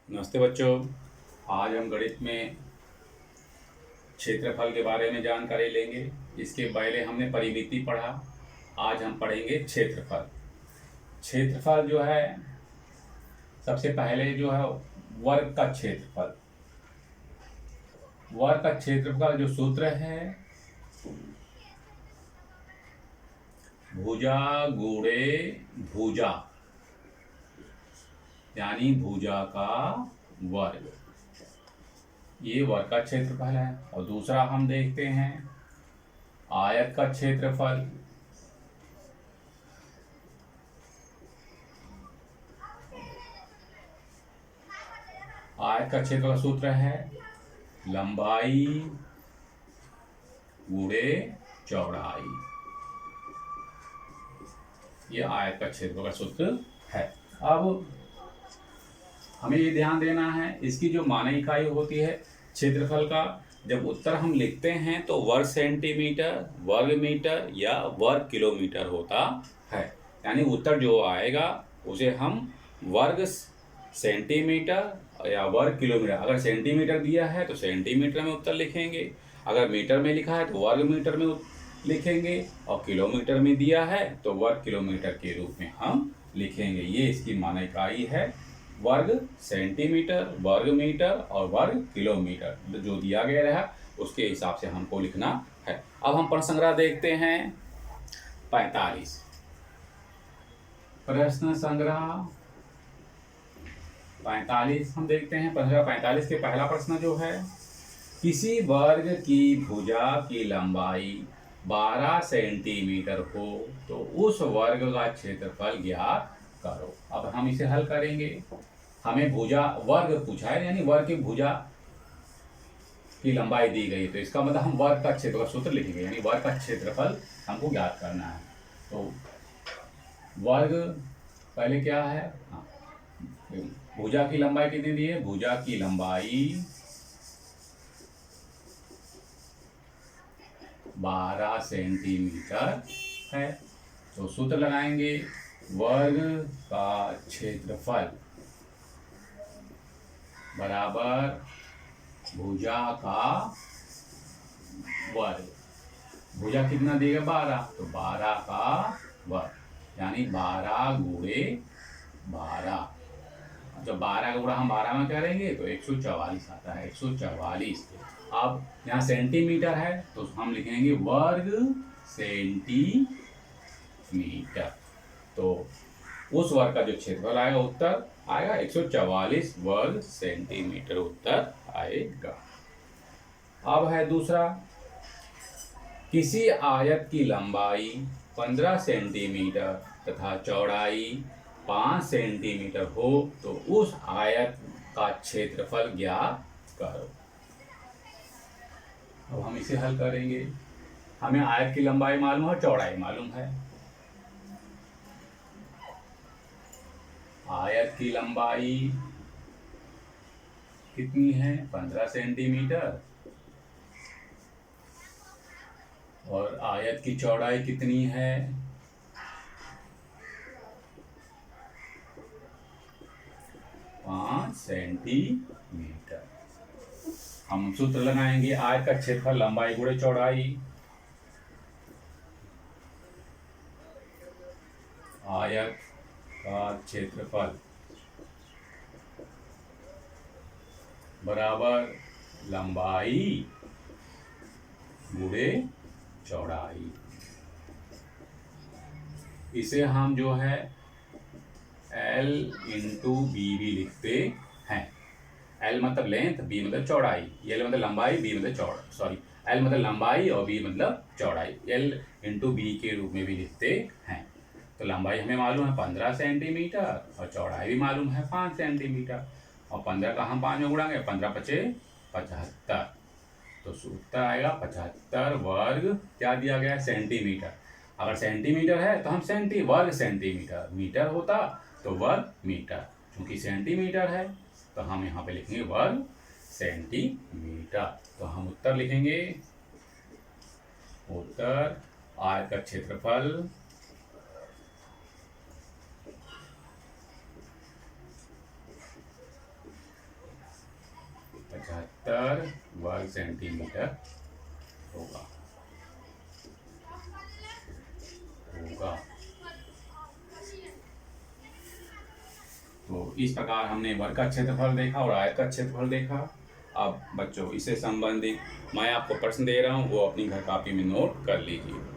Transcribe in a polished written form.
नमस्ते बच्चों। आज हम गणित में क्षेत्रफल के बारे में जानकारी लेंगे। इसके पहले हमने परिमिति पढ़ा, आज हम पढ़ेंगे क्षेत्रफल। क्षेत्रफल जो है, सबसे पहले जो है वर्ग का क्षेत्रफल। वर्ग का क्षेत्रफल जो सूत्र है, भुजा गुणे भुजा, यानी भुजा का वर्ग, ये वर्ग का क्षेत्रफल है। और दूसरा हम देखते हैं आयत का क्षेत्रफल। आयत का क्षेत्र का सूत्र है लंबाई गुणे चौड़ाई, ये आयत का क्षेत्र का सूत्र है। अब हमें ये ध्यान देना है, इसकी जो मानक इकाई होती है क्षेत्रफल का, जब उत्तर हम लिखते हैं तो वर्ग सेंटीमीटर, वर्ग मीटर या वर्ग किलोमीटर होता है। यानी उत्तर जो आएगा उसे हम वर्ग सेंटीमीटर या वर्ग किलोमीटर, अगर सेंटीमीटर दिया है तो सेंटीमीटर में उत्तर लिखेंगे, अगर मीटर में लिखा है तो वर्ग मीटर में लिखेंगे, और किलोमीटर में दिया है तो वर्ग किलोमीटर के रूप में हम लिखेंगे। ये इसकी मानक इकाई है, वर्ग सेंटीमीटर, वर्ग मीटर और वर्ग किलोमीटर। जो दिया गया रहा उसके हिसाब से हमको लिखना है। अब हम प्रश्न संग्रह देखते हैं 45। प्रश्न संग्रह 45 हम देखते हैं। प्रश्न 45 के पहला प्रश्न जो है, किसी वर्ग की भुजा की लंबाई 12 सेंटीमीटर हो तो उस वर्ग का क्षेत्रफल ज्ञात करो। अब हम इसे हल करेंगे। हमें भुजा वर्ग पूछा है, यानी वर्ग की भुजा की लंबाई दी गई, तो इसका मतलब हम वर्ग का क्षेत्र का सूत्र लिखेंगे, यानी वर्ग का क्षेत्रफल हमको ज्ञात करना है। तो वर्ग पहले क्या है, भुजा की लंबाई कितनी दी है, भुजा की लंबाई 12 सेंटीमीटर है। तो सूत्र लगाएंगे, वर्ग का क्षेत्रफल बराबर भुजा का वर्ग। भुजा कितना देगा, 12, तो 12 का वर्ग, यानी 12 गुणे 12। जब 12 का गुणा हम 12 में करेंगे तो 144 आता है, 144। अब यहाँ सेंटीमीटर है तो हम लिखेंगे वर्ग सेंटीमीटर। तो उस वर्ग का जो क्षेत्रफल आएगा, उत्तर आएगा 144 वर्ग सेंटीमीटर, उत्तर आएगा। अब है दूसरा, किसी आयत की लंबाई 15 सेंटीमीटर तथा चौड़ाई 5 सेंटीमीटर हो तो उस आयत का क्षेत्रफल ज्ञात करो। अब हम इसे हल करेंगे। हमें आयत की लंबाई मालूम है, चौड़ाई मालूम है। आयत की लंबाई कितनी है, 15 सेंटीमीटर, और आयत की चौड़ाई कितनी है, 5 सेंटीमीटर। हम सूत्र लगाएंगे, आयत का क्षेत्रफल लंबाई गुणे चौड़ाई। आयत का क्षेत्रफल बराबर लंबाई गुणे चौड़ाई। इसे हम जो है L इंटू बी भी लिखते हैं। L मतलब लेंथ, B मतलब चौड़ाई, L मतलब लंबाई, B मतलब चौड़ाई, सॉरी, L मतलब लंबाई और B मतलब चौड़ाई, L इंटू बी के रूप में भी लिखते हैं। तो लंबाई हमें मालूम है 15 सेंटीमीटर और चौड़ाई भी मालूम है 5 सेंटीमीटर, और 15 का हम 5 में गुणाएंगे, 15 पचे 75, तो उत्तर आएगा 75 वर्ग, क्या दिया गया है, सेंटीमीटर। अगर सेंटीमीटर है तो हम वर्ग सेंटीमीटर, मीटर होता तो वर्ग मीटर, क्योंकि सेंटीमीटर है तो हम यहाँ पे लिखेंगे वर्ग सेंटीमीटर। तो हम उत्तर लिखेंगे, उत्तर आयत का क्षेत्रफल 70 वर्ग सेंटीमीटर होगा। तो इस प्रकार हमने वर्ग का क्षेत्रफल देखा और आयत का क्षेत्रफल देखा। अब बच्चों इससे संबंधित मैं आपको प्रश्न दे रहा हूँ, वो अपनी घर कॉपी में नोट कर लीजिए।